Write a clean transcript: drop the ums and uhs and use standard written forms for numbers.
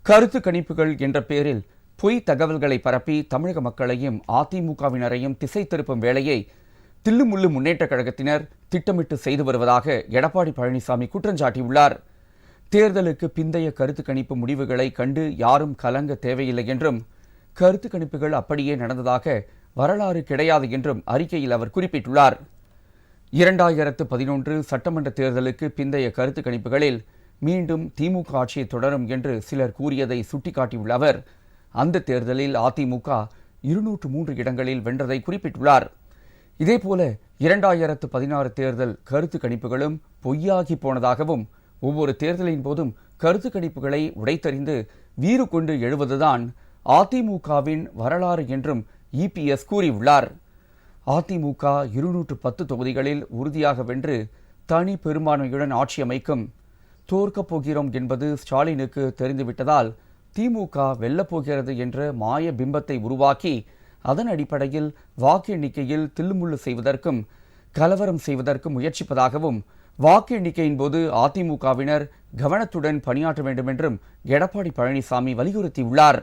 கருத்து கணிப்புகள் என்ற பெயரில் பொய் தகவல்களை பரப்பி தமிழக மக்களையும் அதிமுகவினரையும் திசை திருப்பும் வேலையை தில்லுமுள்ளு முன்னேற்றக் கழகத்தினர் திட்டமிட்டு செய்து வருவதாக எடப்பாடி பழனிசாமி குற்றஞ்சாட்டியுள்ளார். தேர்தலுக்கு பிந்தைய கருத்து கணிப்பு முடிவுகளை கண்டு யாரும் கலங்க தேவையில்லை என்றும், கருத்து கணிப்புகள் அப்படியே நடந்ததாக வரலாறு கிடையாது என்றும் அறிக்கையில் அவர் குறிப்பிட்டுள்ளார். 2011 சட்டமன்ற தேர்தலுக்கு பிந்தைய கருத்து கணிப்புகளில் மீண்டும் திமுக ஆட்சியை தொடரும் என்று சிலர் கூறியதை சுட்டிக்காட்டியுள்ள அவர், அந்த தேர்தலில் அதிமுக 203 இடங்களில் வென்றதை குறிப்பிட்டுள்ளார். இதேபோல 2016 தேர்தல் கருத்து கணிப்புகளும் பொய்யாகி போனதாகவும், ஒவ்வொரு தேர்தலின் போதும் கருத்து கணிப்புகளை உடைத்தறிந்து வீறு கொண்டு எழுவதுதான் அதிமுகவின் வரலாறு என்றும் இபிஎஸ் கூறியுள்ளார். அதிமுக 210 தொகுதிகளில் உறுதியாக வென்று தனி பெரும்பான்மையுடன் ஆட்சி அமைக்கும். தோற்கப் போகிறோம் என்பது ஸ்டாலினுக்கு தெரிந்துவிட்டதால் திமுக வெல்லப்போகிறது என்ற மாய பிம்பத்தை உருவாக்கி அதன் அடிப்படையில் வாக்கு எண்ணிக்கையில் தில்லுமுள்ளு செய்வதற்கும் கலவரம் செய்வதற்கும் முயற்சிப்பதாகவும், வாக்கு எண்ணிக்கையின் போது அதிமுகவினர் கவனத்துடன் பணியாற்ற வேண்டும் என்றும் எடப்பாடி பழனிசாமி வலியுறுத்தியுள்ளார்.